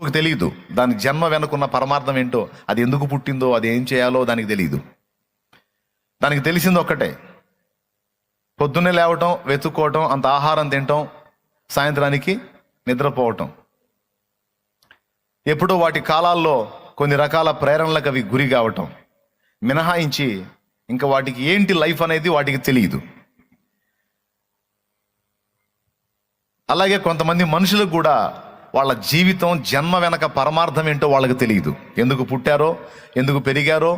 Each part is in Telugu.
పుట్టుకకు తెలియదు. దాని జన్మ వెనుకున్న పరమార్థం ఏంటో, అది ఎందుకు పుట్టిందో, అది ఏం చేయాలో దానికి తెలియదు. దానికి తెలిసింది ఒక్కటే, పొద్దున్నే లేవటం, వెతుక్కోవటం, అంత ఆహారం తినటం, సాయంత్రానికి నిద్రపోవటం. ఎప్పుడో వాటి కాలాల్లో కొన్ని రకాల ప్రేరణలకు అవి గురి కావటం మినహాయించి ఇంకా వాటికి ఏంటి లైఫ్ అనేది వాటికి తెలియదు. అలాగే కొంతమంది మనుషులకు కూడా వాళ్ళ జీవితం, జన్మ వెనక పరమార్థం ఏంటో వాళ్ళకి తెలియదు. ఎందుకు పుట్టారో, ఎందుకు పెరిగారో,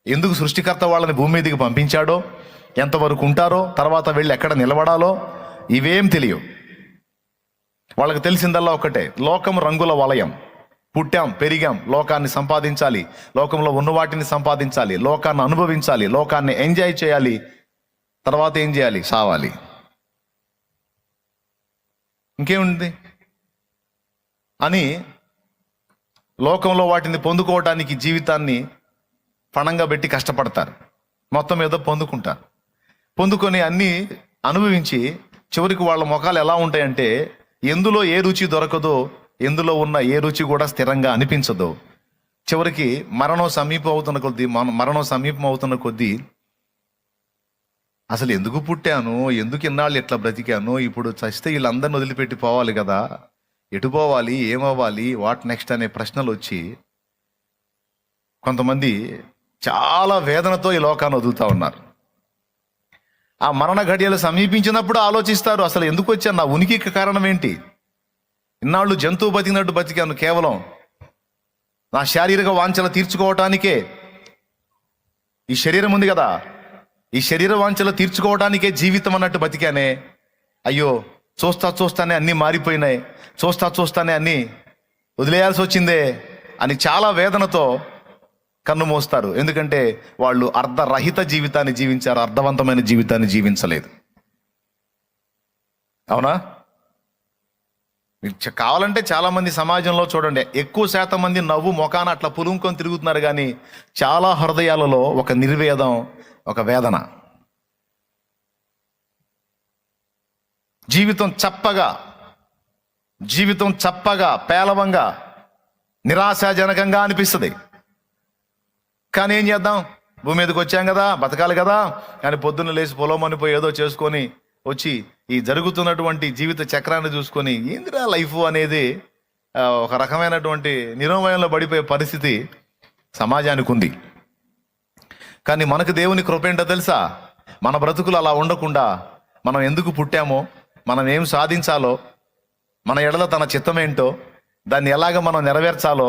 ఎందుకు సృష్టికర్త వాళ్ళని భూమి మీదకి పంపించాడో, ఎంతవరకు ఉంటారో, తర్వాత వెళ్ళి ఎక్కడ నిలబడాలో, ఇవేం తెలియవు. వాళ్ళకి తెలిసిందల్లా ఒక్కటే, లోకం రంగుల వలయం. పుట్టాం, పెరిగాం, లోకాన్ని సంపాదించాలి, లోకంలో ఉన్న వాటిని సంపాదించాలి, లోకాన్ని అనుభవించాలి, లోకాన్ని ఎంజాయ్ చేయాలి, తర్వాత ఏం చేయాలి? సావాలి. ఇంకేముంది అని లోకంలో వాటిని పొందుకోవడానికి జీవితాన్ని పణంగా పెట్టి కష్టపడతారు. మొత్తం ఏదో పొందుకుంటారు. పొందుకొని అన్నీ అనుభవించి చివరికి వాళ్ళ ముఖాలు ఎలా ఉంటాయంటే, ఎందులో ఏ రుచి దొరకదో, ఎందులో ఉన్న ఏ రుచి కూడా స్థిరంగా అనిపించదో, చివరికి మరణం సమీపం అవుతున్న కొద్దీ అసలు ఎందుకు పుట్టాను, ఎందుకు ఇన్నాళ్ళు ఇట్లా బ్రతికాను, ఇప్పుడు చస్తే వీళ్ళందరిని వదిలిపెట్టి పోవాలి కదా, ఎటు పోవాలి, ఏమవ్వాలి, వాట్ నెక్స్ట్ అనే ప్రశ్నలు వచ్చి కొంతమంది చాలా వేదనతో ఈ లోకాన్ని వదులుతూ ఉన్నారు. ఆ మరణ ఘడియలు సమీపించినప్పుడు ఆలోచిస్తారు, అసలు ఎందుకు వచ్చాను, నా ఉనికికి కారణం ఏంటి, ఇన్నాళ్ళు జంతువు బతికినట్టు బతికాను, కేవలం నా శారీరక వాంఛలు తీర్చుకోవటానికే, ఈ శరీరం ఉంది కదా, ఈ శరీర వాంఛలు తీర్చుకోవడానికే జీవితం అన్నట్టు బతికానే, అయ్యో చూస్తానే అన్నీ మారిపోయినాయి, చూస్తానే అన్నీ వదిలేయాల్సి వచ్చిందే అని చాలా వేదనతో కన్ను మోస్తారు. ఎందుకంటే వాళ్ళు అర్ధరహిత జీవితాన్ని జీవించారు, అర్థవంతమైన జీవితాన్ని జీవించలేదు. అవునా? మీకు కావాలంటే చాలామంది సమాజంలో చూడండి, ఎక్కువ శాతం మంది నవ్వు మొఖాన అట్లా పులుముకొని తిరుగుతున్నారు, కానీ చాలా హృదయాలలో ఒక నిర్వేదం, ఒక వేదన. జీవితం చప్పగా పేలవంగా నిరాశాజనకంగా అనిపిస్తుంది. కానీ ఏం చేద్దాం, భూమి మీదకి వచ్చాం కదా, బతకాలి కదా, కానీ పొద్దున్న లేచి పొలమనిపోయి ఏదో చేసుకొని వచ్చి ఈ జరుగుతున్నటువంటి జీవిత చక్రాన్ని చూసుకొని ఏందిరా లైఫ్ అనేది ఒక రకమైనటువంటి నిరోమయంలో పడిపోయే పరిస్థితి సమాజానికి ఉంది. కానీ మనకు దేవుని కృప ఏంటో తెలుసా? మన బ్రతుకులు అలా ఉండకుండా, మనం ఎందుకు పుట్టామో, మనం ఏం సాధించాలో, మన ఎడల తన చిత్తం ఏంటో, దాన్ని ఎలాగ మనం నెరవేర్చాలో,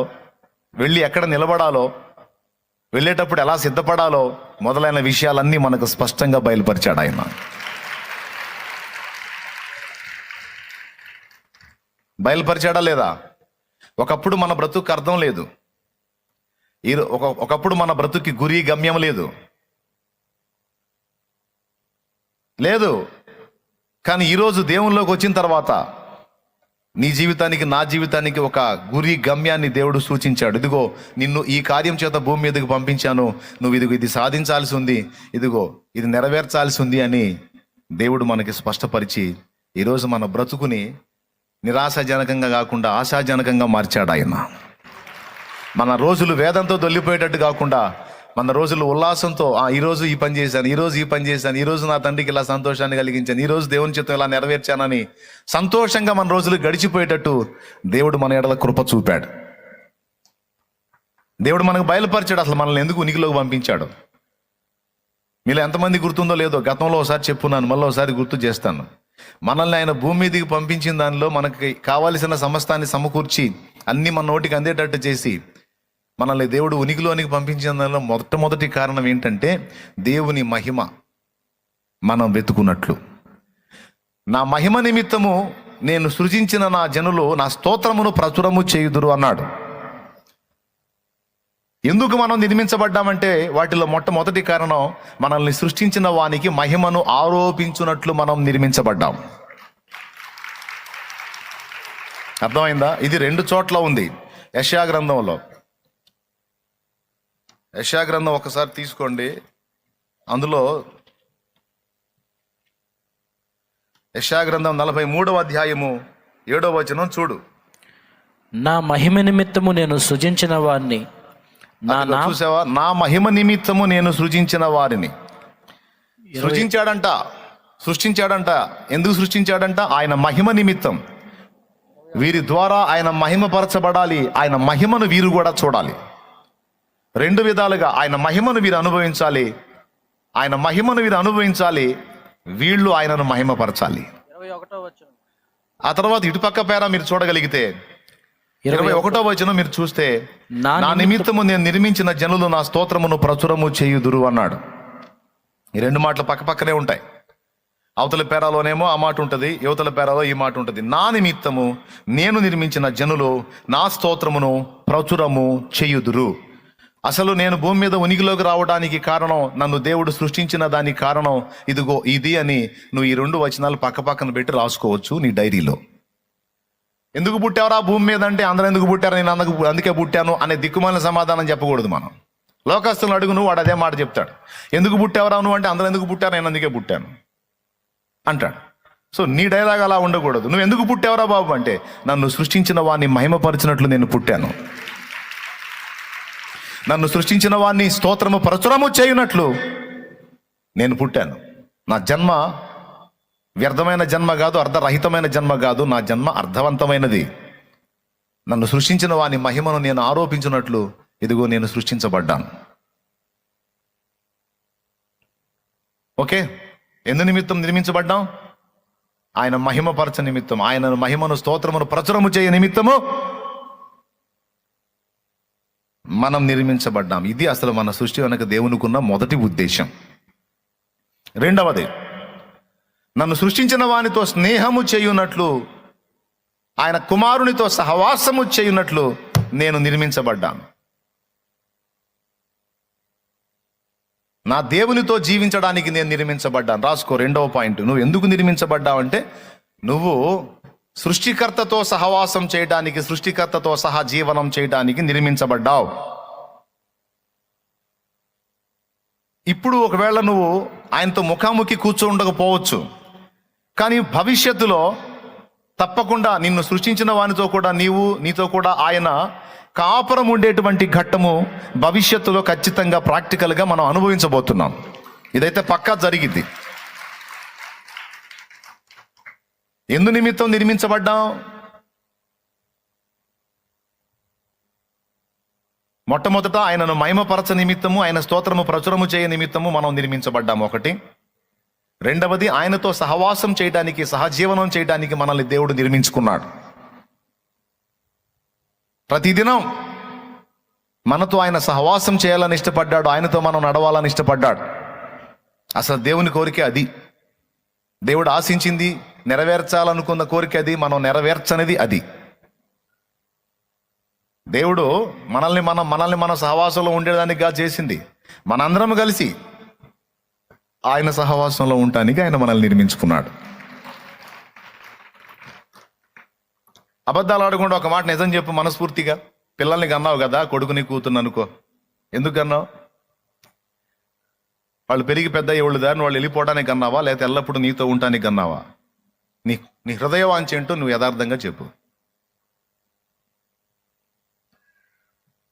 వెళ్ళి ఎక్కడ నిలబడాలో, వెళ్ళేటప్పుడు ఎలా సిద్ధపడాలో మొదలైన విషయాలన్నీ మనకు స్పష్టంగా బయలుపరిచాడు ఆయన. బయలుపరిచాడా లేదా? ఒకప్పుడు మన బ్రతుకు అర్థం లేదు, ఒకప్పుడు మన బ్రతుకి గురి గమ్యం లేదు. కానీ ఈరోజు దేవునిలోకి వచ్చిన తర్వాత నీ జీవితానికి, నా జీవితానికి ఒక గురి గమ్యాన్ని దేవుడు సూచించాడు. ఇదిగో నిన్ను ఈ కార్యం చేత భూమి మీదకి పంపించాను, నువ్వు ఇదిగో ఇది సాధించాల్సి ఉంది, ఇదిగో ఇది నెరవేర్చాల్సి ఉంది అని దేవుడు మనకి స్పష్టపరిచి ఈరోజు మన బ్రతుకుని నిరాశాజనకంగా కాకుండా ఆశాజనకంగా మార్చాడు ఆయన. మన రోజులు వేదంతో దొల్లిపోయేటట్టు కాకుండా మన రోజులు ఉల్లాసంతో, ఈరోజు ఈ పని చేశాను, ఈరోజు నా తండ్రికి ఇలా సంతోషాన్ని కలిగించాను, ఈరోజు దేవుని చిత్తం ఇలా నెరవేర్చానని సంతోషంగా మన రోజులు గడిచిపోయేటట్టు దేవుడు మన ఎడల కృప చూపాడు. దేవుడు మనకు బయలుపరిచాడు అసలు మనల్ని ఎందుకు ఉనికిలోకి పంపించాడు. మీలో ఎంతమంది గుర్తుందో లేదో, గతంలో ఒకసారి చెప్పున్నాను, మళ్ళీ ఒకసారి గుర్తు చేస్తాను. మనల్ని ఆయన భూమి మీదకి పంపించిన దానిలో మనకి కావలసిన సమస్తాన్ని సమకూర్చి అన్ని మన నోటికి అందేటట్టు చేసి మనల్ని దేవుడు ఉనికిలోనికి పంపించిన దానిలో మొట్టమొదటి కారణం ఏంటంటే దేవుని మహిమ మనం వెతుకున్నట్లు. నా మహిమ నిమిత్తము నేను సృజించిన నా జనులు నా స్తోత్రమును ప్రచురము చేయుదురు అన్నాడు. ఎందుకు మనం నిర్మించబడ్డామంటే వాటిలో మొట్టమొదటి కారణం మనల్ని సృష్టించిన వానికి మహిమను ఆరోపించున్నట్లు మనం నిర్మించబడ్డాం. అర్థమైందా? ఇది 2 చోట్ల ఉంది. యెషయా గ్రంథం ఒకసారి తీసుకోండి. అందులో యెషయా గ్రంథం 43వ అధ్యాయము 7వ వచనం చూడు. నా మహిమ నిమిత్తము నేను సృజించిన వారిని అదిగో చూసావా, నా మహిమ నిమిత్తము నేను సృజించిన వారిని. సృష్టించాడంట. ఎందుకు సృష్టించాడంట? ఆయన మహిమ నిమిత్తం. వీరి ద్వారా ఆయన మహిమపరచబడాలి, ఆయన మహిమను వీరు కూడా చూడాలి. రెండు విధాలుగా ఆయన మహిమను వీరు అనుభవించాలి, ఆయన మహిమను వీరు అనుభవించాలి, వీళ్ళు ఆయనను మహిమపరచాలి. ఆ తర్వాత ఇటుపక్క పేర మీరు చూడగలిగితే 21వ వచనం మీరు చూస్తే, నా నిమిత్తము నేను నిర్మించిన జనులు నా స్తోత్రమును ప్రచురము చేయుదురు అన్నాడు. ఈ రెండు మాటలు పక్క పక్కనే ఉంటాయి. అవతల పేరాలోనేమో ఆ మాట ఉంటుంది, యువతల పేరాలో ఈ మాట ఉంటుంది. నా నిమిత్తము నేను నిర్మించిన జనులు నా స్తోత్రమును ప్రచురము చేయుదురు. అసలు నేను భూమి మీద ఉనికిలోకి రావడానికి కారణం, నన్ను దేవుడు సృష్టించిన దానికి కారణం ఇదిగో ఇది అని నువ్వు ఈ రెండు వచనాలు పక్క పక్కన పెట్టి రాసుకోవచ్చు నీ డైరీలో. ఎందుకు పుట్టావరా భూమి మీద అంటే, అందరూ ఎందుకు పుట్టారు, నేను అందుకే పుట్టాను అనే దిక్కుమాలిన సమాధానం చెప్పకూడదు. మనం లోకస్తులను అడుగు, నువ్వు వాడు అదే మాట చెప్తాడు. ఎందుకు పుట్టావరా నువ్వు అంటే, అందరూ ఎందుకు పుట్టారు, నేను అందుకే పుట్టాను అంటాడు. సో నీ డైలాగ్ అలా ఉండకూడదు. నువ్వు ఎందుకు పుట్టావరా బాబు అంటే, నన్ను సృష్టించిన వాడిని మహిమపరిచినట్లు నేను పుట్టాను, నన్ను సృష్టించిన వాడిని స్తోత్రము ప్రచురము చేయునట్లు నేను పుట్టాను. నా జన్మ వ్యర్థమైన జన్మ కాదు, అర్ధరహితమైన జన్మ కాదు, నా జన్మ అర్థవంతమైనది. నన్ను సృష్టించిన వాని మహిమను నేను ఆరోపించినట్లు ఇదిగో నేను సృష్టించబడ్డాను. ఓకే, ఎందు నిమిత్తం నిర్మించబడ్డాం? ఆయన మహిమపరచ నిమిత్తం, ఆయన మహిమను స్తోత్రమును ప్రచురము చేయ నిమిత్తము మనం నిర్మించబడ్డాం. ఇది అసలు మన సృష్టి వెనక దేవునికున్న మొదటి ఉద్దేశం. రెండవది, నన్ను సృష్టించిన వానితో స్నేహము చేయునట్లు, ఆయన కుమారునితో సహవాసము చేయునట్లు నేను నిర్మించబడ్డాను. నా దేవునితో జీవించడానికి నేను నిర్మించబడ్డాను. రాసుకో రెండవ పాయింట్. నువ్వు ఎందుకు నిర్మించబడ్డావంటే, నువ్వు సృష్టికర్తతో సహవాసం చేయడానికి, సృష్టికర్తతో సహా జీవనం చేయడానికి నిర్మించబడ్డావు. ఇప్పుడు ఒకవేళ నువ్వు ఆయనతో ముఖాముఖి కూర్చోండకపోవచ్చు, కానీ భవిష్యత్తులో తప్పకుండా నిన్ను సృష్టించిన వానితో కూడా నీతో కూడా ఆయన కాపురం ఉండేటువంటి ఘట్టము భవిష్యత్తులో ఖచ్చితంగా ప్రాక్టికల్గా మనం అనుభవించబోతున్నాం. ఇదైతే పక్కా జరిగింది. ఎందు నిమిత్తం నిర్మించబడ్డాం? మొట్టమొదట ఆయనను మహిమపరచ నిమిత్తము, ఆయన స్తోత్రము ప్రచురము చేయ నిమిత్తము మనం నిర్మించబడ్డాము ఒకటి. రెండవది, ఆయనతో సహవాసం చేయడానికి, సహజీవనం చేయడానికి మనల్ని దేవుడు నిర్మించుకున్నాడు. ప్రతిదినం మనతో ఆయన సహవాసం చేయాలని ఇష్టపడ్డాడు, ఆయనతో మనం నడవాలని ఇష్టపడ్డాడు. అసలు దేవుని కోరిక అది. దేవుడు ఆశించింది, నెరవేర్చాలనుకున్న కోరిక అది, మనం నెరవేర్చనిది అది. దేవుడు మనల్ని మన సహవాసంలో ఉండేదానిగా చేసింది. మనందరం కలిసి ఆయన సహవాసంలో ఉండటానికి ఆయన మనల్ని నిర్మించుకున్నాడు. అబద్ధాలు ఆడకుండా ఒక మాట నిజం చెప్పు మనస్ఫూర్తిగా. పిల్లల్ని కన్నావు కదా, కొడుకుని కూతుర్ని అనుకో. ఎందుకు కన్నావు? వాళ్ళు పెరిగి పెద్ద ఎవళ్ళు దారిని వాళ్ళు వెళ్ళిపోవడానికి కన్నావా, లేకపోతే ఎల్లప్పుడూ నీతో ఉండటానికి కన్నావా? నీ హృదయవాంఛ ఏంటో నువ్వు యథార్థంగా చెప్పు.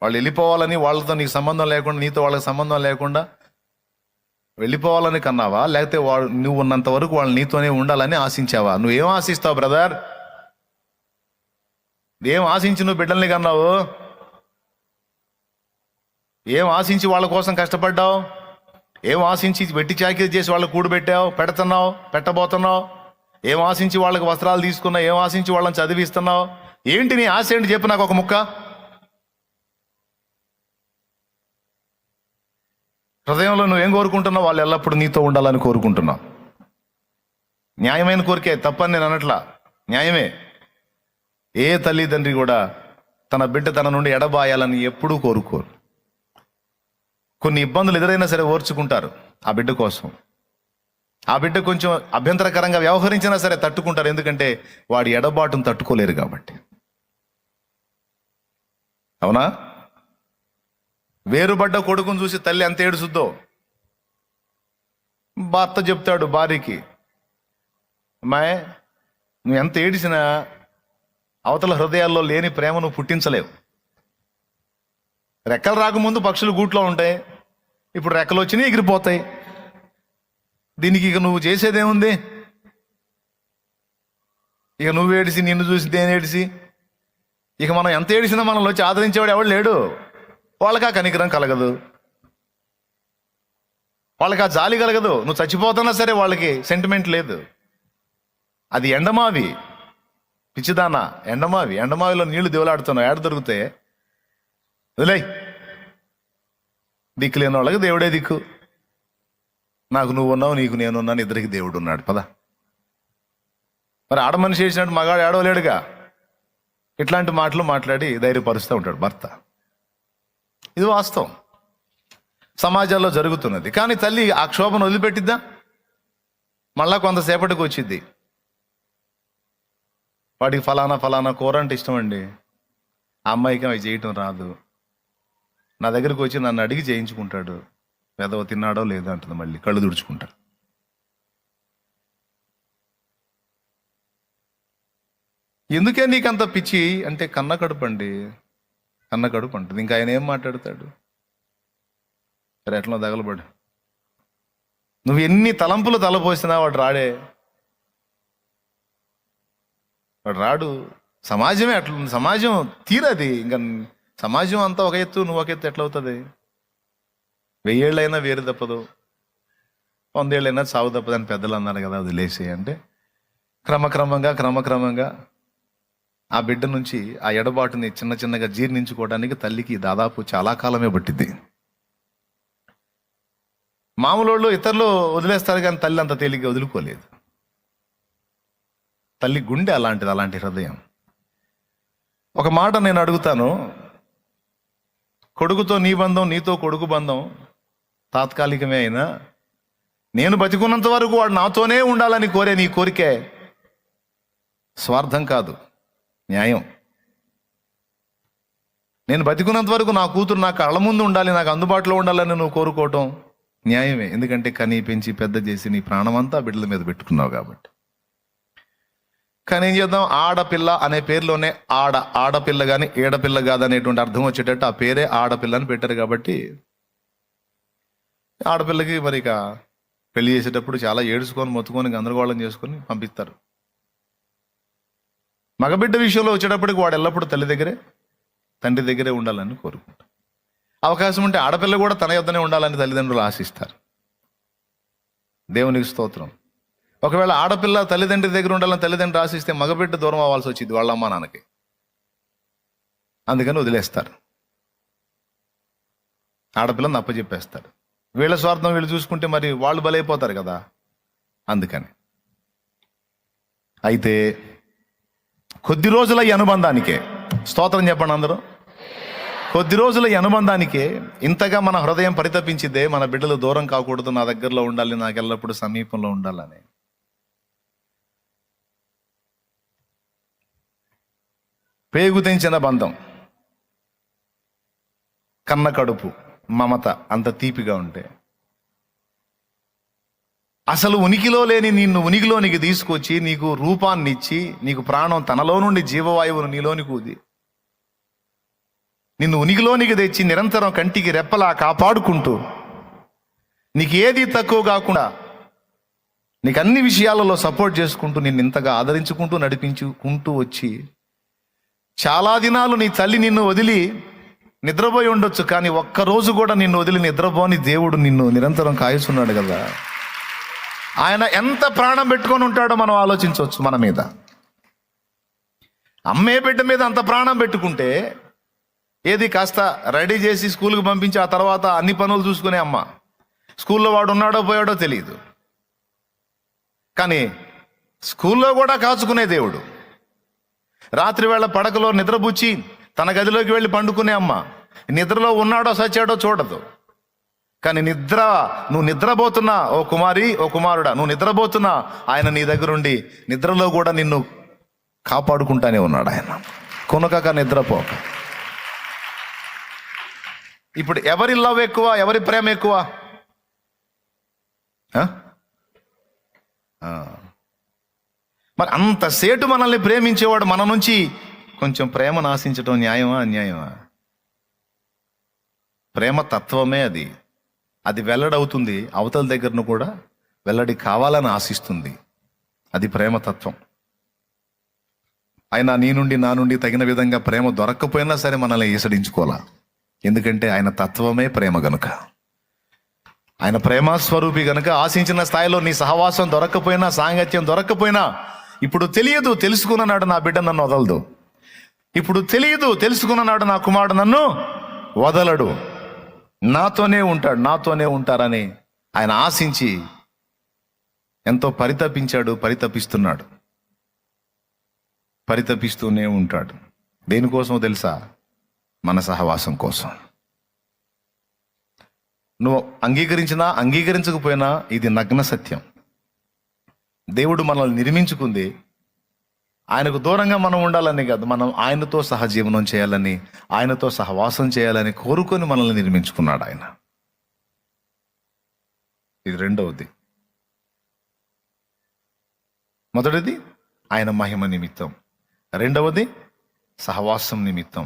వాళ్ళు వెళ్ళిపోవాలని, వాళ్ళతో నీకు సంబంధం లేకుండా, నీతో వాళ్ళకి సంబంధం లేకుండా వెళ్ళిపోవాలని కన్నావా, లేకపోతే నువ్వు ఉన్నంత వరకు వాళ్ళు నీతోనే ఉండాలని ఆశించావా? నువ్వేం ఆశిస్తావు బ్రదర్? ఏం ఆశించి నువ్వు బిడ్డల్ని కన్నావు? ఏం ఆశించి వాళ్ళ కోసం కష్టపడ్డావు? ఏం ఆశించి వెట్టి చాకిరీ చేసి వాళ్ళకు కూడబెట్టావు, పెడుతున్నావు, పెట్టబోతున్నావు? ఏం ఆశించి వాళ్ళకి వస్త్రాలు తీసుకున్నావు? ఏం ఆశించి వాళ్ళని చదివిస్తున్నావు? ఏంటి నీ ఆశ ఏంటి చెప్పు నాకు ఒక ముక్క. హృదయంలో నువ్వేం కోరుకుంటున్నావు? వాళ్ళు ఎల్లప్పుడూ నీతో ఉండాలని కోరుకుంటున్నావు. న్యాయమైన కోరికే, తప్పని నేను అనట్లా, న్యాయమే. ఏ తల్లిదండ్రి కూడా తన బిడ్డ తన నుండి ఎడబాయాలని ఎప్పుడూ కోరుకోరు. కొన్ని ఇబ్బందులు ఎదురైనా సరే ఓర్చుకుంటారు ఆ బిడ్డ కోసం. ఆ బిడ్డ కొంచెం అభ్యంతరకరంగా వ్యవహరించినా సరే తట్టుకుంటారు, ఎందుకంటే వాడి ఎడబాటును తట్టుకోలేరు కాబట్టి. అవునా? వేరుబడ్డ కొడుకును చూసి తల్లి ఎంత ఏడుసుద్దో. భర్త చెప్తాడు భార్యకి, అమ్మాయి నువ్వు ఎంత ఏడిసినా అవతల హృదయాల్లో లేని ప్రేమను పుట్టించలేవు. రెక్కలు రాకముందు పక్షులు గూట్లో ఉంటాయి, ఇప్పుడు రెక్కలు వచ్చినాయి ఎగిరిపోతాయి. దీనికి ఇక నువ్వు చేసేదేముంది? ఇక నువ్వు ఏడిసి నిన్ను చూసి నేను ఏడిసి ఇక మనం ఎంత ఏడిసినా మనలో వచ్చి ఆదరించేవాడు ఎవడు లేడు. వాళ్ళకి ఆ కనికరం కలగదు, వాళ్ళకి ఆ జాలి కలగదు. నువ్వు చచ్చిపోతున్నా సరే వాళ్ళకి సెంటిమెంట్ లేదు. అది ఎండమావి, పిచ్చిదానా ఎండమావి. ఎండమావిలో నీళ్లు దేవులాడుతున్నావు, ఏడ దొరికితే వదిలే. దిక్కు లేని వాళ్ళకి దేవుడే దిక్కు. నాకు నువ్వు ఉన్నావు, నీకు నేనున్నాను, ఇద్దరికి దేవుడు ఉన్నాడు. పద. మరి ఆడ మనిషి చేసినట్టు మగాడు ఏడవలేడుగా. ఇట్లాంటి మాటలు మాట్లాడి ధైర్యపరుస్తూ ఉంటాడు భర్త. ఇది వాస్తవం, సమాజాల్లో జరుగుతున్నది. కానీ తల్లి ఆ క్షోభను వదిలిపెట్టిద్దా? మళ్ళా కొంతసేపటికి వచ్చిద్ది. వాడికి ఫలానా ఫలానా కూర అంటే ఇష్టం అండి, ఆ అమ్మాయికి అవి చేయటం రాదు. నా దగ్గరికి వచ్చి నన్ను అడిగి చేయించుకుంటాడు. పెదవ తిన్నాడో లేదో అంటుంది, మళ్ళీ కళ్ళు తుడుచుకుంటాడు. ఎందుకే నీకంత పిచ్చి అంటే కన్న కడుపు అండి, కన్న కడుపు అంటుంది. ఇంకా ఆయన ఏం మాట్లాడతాడు? సరే ఎట్లా తగలబడు. నువ్వు ఎన్ని తలంపులు తలపోసినా వాడు రాడే, వాడు రాడు. సమాజమే అట్లా, సమాజం తీరది. ఇంకా సమాజం అంతా ఒక ఎత్తు, నువ్వు ఒక ఎత్తు ఎట్లవుతుంది? 1000 ఏళ్ళైనా వేరు తప్పదు, 100 ఏళ్ళైనా సాగు తప్పదు అని పెద్దలు అన్నారు కదా. అది లేసే అంటే క్రమక్రమంగా ఆ బిడ్డ నుంచి ఆ ఎడబాటుని చిన్న చిన్నగా జీర్ణించుకోవడానికి తల్లికి దాదాపు చాలా కాలమే పట్టింది. మామూలు ఇతరులు వదిలేస్తారు కానీ తల్లి అంత తేలిగ్గా వదులుకోలేదు. తల్లి గుండె అలాంటిది, అలాంటి హృదయం. ఒక మాట నేను అడుగుతాను, కొడుకుతో నీ బంధం, నీతో కొడుకు బంధం తాత్కాలికమే అయినా నేను బతికున్నంత వరకు వాడు నాతోనే ఉండాలని కోరే నీ కోరికే స్వార్థం కాదు, న్యాయం. నేను బతికున్నంత వరకు నా కూతురు నా కళ్ళ ముందు ఉండాలి, నాకు అందుబాటులో ఉండాలని నువ్వు కోరుకోవటం న్యాయమే. ఎందుకంటే కనీ పెంచి పెద్ద చేసి నీ ప్రాణమంతా బిడ్డల మీద పెట్టుకున్నావు కాబట్టి. కానీ ఏం చేద్దాం, ఆడపిల్ల అనే పేరులోనే ఆడపిల్ల కానీ ఏడపిల్ల కాదనేటువంటి అర్థం వచ్చేటట్టు ఆ పేరే ఆడపిల్ల అని పెట్టారు. కాబట్టి ఆడపిల్లకి మరి ఇక పెళ్లి చేసేటప్పుడు చాలా ఏడుచుకొని మొత్తుకొని గందరగోళం చేసుకొని పంపిస్తారు. మగబిడ్డ విషయంలో వచ్చేటప్పటికి వాడు ఎల్లప్పుడూ తల్లి దగ్గరే తండ్రి దగ్గరే ఉండాలని కోరుకుంటారు. అవకాశం ఉంటే ఆడపిల్ల కూడా తన యొద్దనే ఉండాలని తల్లిదండ్రులు ఆశిస్తారు. దేవునికి స్తోత్రం. ఒకవేళ ఆడపిల్ల తల్లిదండ్రి దగ్గర ఉండాలని తల్లిదండ్రులు ఆశిస్తే మగబిడ్డ దూరం అవ్వాల్సి వచ్చింది వాళ్ళ అమ్మ నాన్నకి. అందుకని వదిలేస్తారు, ఆడపిల్లని అప్పచెప్పేస్తారు. వీళ్ళ స్వార్థం వీళ్ళు చూసుకుంటే మరి వాళ్ళు బలైపోతారు కదా. అందుకని అయితే కొద్ది రోజుల ఈ అనుబంధానికే, స్తోత్రం చెప్పండి అందరూ, కొద్ది రోజుల ఈ అనుబంధానికే ఇంతగా మన హృదయం పరితపించిద్దే, మన బిడ్డలు దూరం కాకూడదు, నా దగ్గరలో ఉండాలి, నాకు ఎల్లప్పుడూ సమీపంలో ఉండాలని. పేగు తెంచిన బంధం, కన్న కడుపు, మమత అంత తీపిగా ఉంటే అసలు ఉనికిలో లేని నిన్ను ఉనికిలోనికి తీసుకొచ్చి నీకు రూపాన్ని ఇచ్చి నీకు ప్రాణం తనలో నుండి జీవవాయువును నీలోనికి ఊది నిన్ను ఉనికిలోనికి తెచ్చి నిరంతరం కంటికి రెప్పలా కాపాడుకుంటూ నీకు ఏది తక్కువ కాకుండా నీకు అన్ని విషయాలలో సపోర్ట్ చేసుకుంటూ నిన్ను ఇంతగా ఆదరించుకుంటూ నడిపించుకుంటూ వచ్చి చాలా దినాలు నీ తల్లి నిన్ను వదిలి నిద్రపోయి ఉండొచ్చు, కానీ ఒక్కరోజు కూడా నిన్ను వదిలి నిద్రపోని దేవుడు నిన్ను నిరంతరం కాయుస్తున్నాడు కదా. ఆయన ఎంత ప్రాణం పెట్టుకొని ఉంటాడో మనం ఆలోచించవచ్చు. మన మీద అమ్మే బిడ్డ మీద అంత ప్రాణం పెట్టుకుంటే ఏది కాస్త రెడీ చేసి స్కూల్కి పంపించి ఆ తర్వాత అన్ని పనులు చూసుకునే అమ్మ, స్కూల్లో వాడు ఉన్నాడో పోయాడో తెలియదు, కానీ స్కూల్లో కూడా కాచుకునే దేవుడు, రాత్రి వేళ పడకలో నిద్రపుచ్చి తన గదిలోకి వెళ్ళి పండుకునే అమ్మ, నిద్రలో ఉన్నాడో సచ్చాడో చూడదు, కానీ నువ్వు నిద్రపోతున్నా ఓ కుమారి ఓ కుమారుడా, నువ్వు నిద్రపోతున్నా ఆయన నీ దగ్గరుండి నిద్రలో కూడా నిన్ను కాపాడుకుంటానే ఉన్నాడు. ఆయన కొనకక నిద్రపోక. ఇప్పుడు ఎవరి లవ్ ఎక్కువ, ఎవరి ప్రేమ ఎక్కువ? మరి అంత సేటు మనల్ని ప్రేమించేవాడు మన నుంచి కొంచెం ప్రేమను ఆశించడం న్యాయమా అన్యాయమా? ప్రేమ తత్వమే అది. అది వెల్లడవుతుంది, అవతల దగ్గరను కూడా వెల్లడి కావాలని ఆశిస్తుంది. అది ప్రేమ తత్వం. ఆయన నీ నుండి నా నుండి తగిన విధంగా ప్రేమ దొరక్కపోయినా సరే మనల్ని ఈసడించుకోవాలా. ఎందుకంటే ఆయన తత్వమే ప్రేమ గనుక. ఆయన ప్రేమ స్వరూపి గనుక ఆశించిన స్థాయిలో నీ సహవాసం దొరక్కపోయినా, సాంగత్యం దొరక్కపోయినా, ఇప్పుడు తెలియదు తెలుసుకున్ననాడు నా బిడ్డ నన్ను వదలదు, ఇప్పుడు తెలియదు తెలుసుకున్ననాడు నా కుమారుడు నన్ను వదలడు, నాతోనే ఉంటాడు, నాతోనే ఉంటారని ఆయన ఆశించి ఎంతో పరితపించాడు, పరితపిస్తున్నాడు, పరితపిస్తూనే ఉంటాడు. దేనికోసమో తెలుసా? మన సహవాసం కోసం. నువ్వు అంగీకరించినా అంగీకరించకపోయినా ఇది నగ్న సత్యం. దేవుడు మనల్ని నిర్మించుకుంది ఆయనకు దూరంగా మనం ఉండాలని కాదు, మనం ఆయనతో సహజీవనం చేయాలని, ఆయనతో సహవాసం చేయాలని కోరుకొని మనల్ని నిర్మించుకున్నాడు ఆయన. ఇది రెండవది. మొదటిది ఆయన మహిమ నిమిత్తం, రెండవది సహవాసం నిమిత్తం,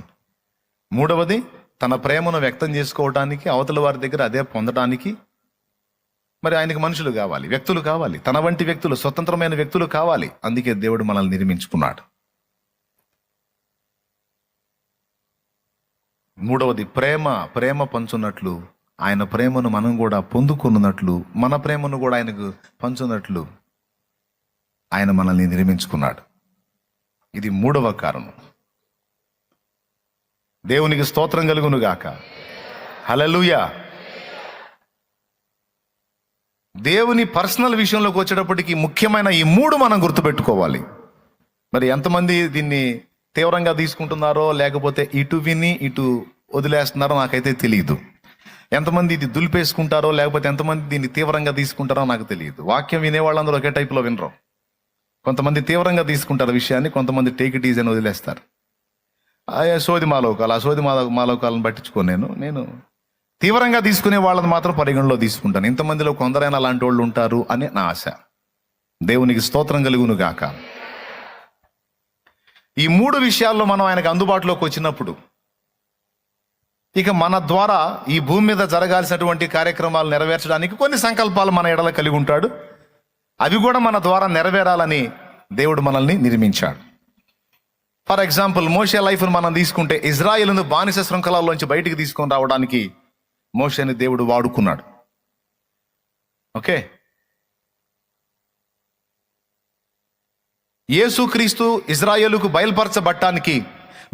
మూడవది తన ప్రేమను వ్యక్తం చేసుకోవడానికి, అవతల వారి దగ్గర అదే పొందడానికి మరి ఆయనకు మనుషులు కావాలి, వ్యక్తులు కావాలి, తన వంటి వ్యక్తులు, స్వతంత్రమైన వ్యక్తులు కావాలి. అందుకే దేవుడు మనల్ని నిర్మించుకున్నాడు. మూడవది ప్రేమ పంచున్నట్లు, ఆయన ప్రేమను మనం కూడా పొందుకున్నట్లు, మన ప్రేమను కూడా ఆయనకు పంచున్నట్లు ఆయన మనల్ని నిర్మించుకున్నాడు. ఇది మూడవ కారణం. దేవునికి స్తోత్రం కలుగును గాక. హల్లెలూయా. దేవుని పర్సనల్ విషయంలోకి వచ్చేటప్పటికి ముఖ్యమైన ఈ మూడు మనం గుర్తుపెట్టుకోవాలి. మరి ఎంతమంది దీన్ని తీవ్రంగా తీసుకుంటున్నారో, లేకపోతే ఇటు విని ఇటు వదిలేస్తున్నారో నాకైతే తెలియదు. ఎంతమంది ఇది దులిపేసుకుంటారో, లేకపోతే ఎంతమంది దీన్ని తీవ్రంగా తీసుకుంటారో నాకు తెలియదు. వాక్యం వినే వాళ్ళందరూ ఒకే టైపులో వినరు. కొంతమంది తీవ్రంగా తీసుకుంటారు విషయాన్ని, కొంతమంది టేక్ ఇట్ ఈజీ అని వదిలేస్తారు. సోది మాలోకాలు, ఆ సోది మాలోకాలను పట్టించుకోను. నేను తీవ్రంగా తీసుకునే వాళ్ళని మాత్రం పరిగణలో తీసుకుంటాను. ఇంతమందిలో కొందరైనా అలాంటి వాళ్ళు ఉంటారు అని నా ఆశ. దేవునికి స్తోత్రం కలుగును గాక. ఈ మూడు విషయాల్లో మనం ఆయనకు అందుబాటులోకి వచ్చినప్పుడు, ఇక మన ద్వారా ఈ భూమి మీద జరగాల్సినటువంటి కార్యక్రమాలు నెరవేర్చడానికి కొన్ని సంకల్పాలు మన ఎడల కలిగి ఉంటాడు. అవి కూడా మన ద్వారా నెరవేరాలని దేవుడు మనల్ని నిర్మించాడు. ఫర్ ఎగ్జాంపుల్, మోషే లైఫ్ను మనం తీసుకుంటే, ఇజ్రాయేలును బానిస శృంఖలాల్లోంచి బయటికి తీసుకొని రావడానికి మోషేని దేవుడు వాడుకున్నాడు. ఓకే, యేసుక్రీస్తు ఇజ్రాయేలుకు బయలుపరచబట్టానికి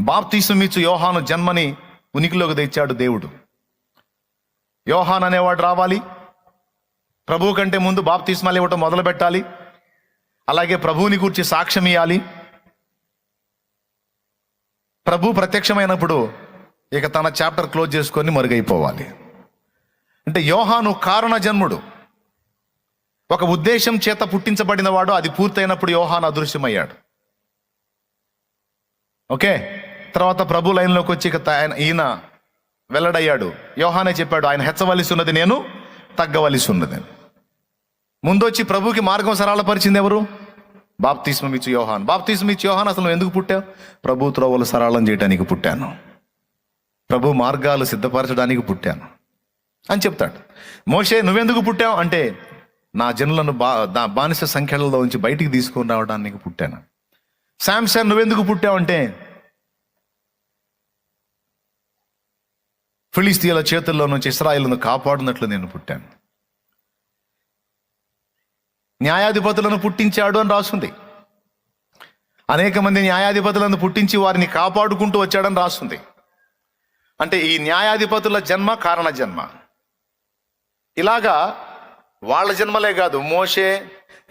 బాప్తీసమిచ్చు యోహాను జన్మని ఉనికిలోకి తెచ్చాడు దేవుడు. యోహాన్ అనేవాడు రావాలి, ప్రభువు కంటే ముందు బాప్తిస్మాలు ఇవ్వటం మొదలు పెట్టాలి, అలాగే ప్రభువుని గురించి సాక్ష్యం ఇవ్వాలి. ప్రభు ప్రత్యక్షమైనప్పుడు ఇక తన చాప్టర్ క్లోజ్ చేసుకొని మరుగైపోవాలి. అంటే యోహాను కారణ జన్ముడు, ఒక ఉద్దేశం చేత పుట్టించబడిన వాడు. అది పూర్తయినప్పుడు యోహాను అదృశ్యమయ్యాడు. ఓకే, తర్వాత ప్రభు లైన్లోకి వచ్చి ఇక ఈయన వెల్లడయ్యాడు. యోహానే చెప్పాడు, ఆయన హెచ్చవలసి ఉన్నది, నేను తగ్గవలసి ఉన్నది. ముందొచ్చి ప్రభుకి మార్గం సరళపరిచింది ఎవరు? బాప్తిస్మం ఇచ్చు యోహాన్. బాప్తిస్మం ఇచ్చు యోహాన్, అసలు నువ్వు ఎందుకు పుట్టావు? ప్రభు త్రోవలు సరళం చేయడానికి పుట్టాను, ప్రభు మార్గాలు సిద్ధపరచడానికి పుట్టాను అని చెప్తాడు. మోషే నువ్వెందుకు పుట్టావు అంటే, నా జనులను బానిస సంఖ్యలలో నుంచి బయటికి తీసుకొని రావడానికి పుట్టాను. శాంసన్ నువ్వెందుకు పుట్టావు అంటే, ఫిలిస్తీయుల చేతుల్లో నుంచి ఇశ్రాయేలును కాపాడునట్లు నేను పుట్టాను. న్యాయాధిపతులను పుట్టించాడు అని రాస్తుంది. అనేక మంది న్యాయాధిపతులను పుట్టించి వారిని కాపాడుకుంటూ వచ్చాడని రాస్తుంది. అంటే ఈ న్యాయాధిపతుల జన్మ కారణ జన్మ. ఇలాగా వాళ్ళ జన్మలే కాదు, మోషే,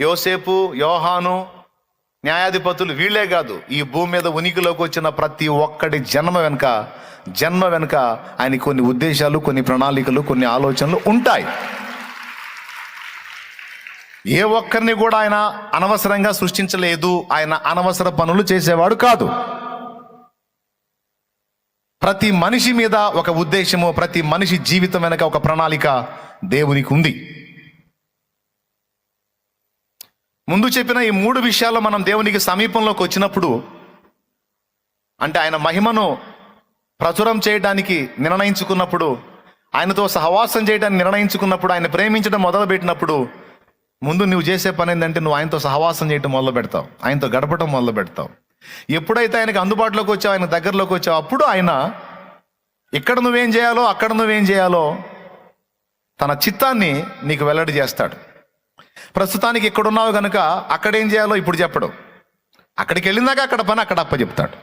యోసేపు, యోహాను, న్యాయాధిపతులు వీళ్ళే కాదు, ఈ భూమి మీద ఉనికిలోకి వచ్చిన ప్రతి ఒక్కడి జన్మ వెనుక ఆయన కొన్ని ఉద్దేశాలు, కొన్ని ప్రణాళికలు, కొన్ని ఆలోచనలు ఉంటాయి. ఏ ఒక్కరిని కూడా ఆయన అనవసరంగా సృష్టించలేదు. ఆయన అనవసర పనులు చేసేవాడు కాదు. ప్రతి మనిషి మీద ఒక ఉద్దేశము, ప్రతి మనిషి జీవితం వెనక ఒక ప్రణాళిక దేవునికి ఉంది. ముందు చెప్పిన ఈ మూడు విషయాల్లో మనం దేవునికి సమీపంలోకి వచ్చినప్పుడు అంటే ఆయన మహిమను ప్రచురం చేయడానికి నిర్ణయించుకున్నప్పుడు, ఆయనతో సహవాసం చేయడానికి నిర్ణయించుకున్నప్పుడు, ఆయన ప్రేమించడం మొదలుపెట్టినప్పుడు, ముందు నువ్వు చేసే పని ఏంటంటే నువ్వు ఆయనతో సహవాసం చేయటం మొదలు పెడతావు, ఆయనతో గడపటం మొదలు పెడతావు. ఎప్పుడైతే ఆయనకు అందుబాటులోకి వచ్చావు, ఆయన దగ్గరలోకి వచ్చావు, అప్పుడు ఆయన ఇక్కడ నువ్వేం చేయాలో, అక్కడ నువ్వేం చేయాలో తన చిత్తాన్ని నీకు వెల్లడి చేస్తాడు. ప్రస్తుతానికి ఇక్కడున్నావు కనుక అక్కడేం చేయాలో ఇప్పుడు చెప్పడు. అక్కడికి వెళ్ళినాక అక్కడ పని అక్కడ అప్పచెప్తాడు.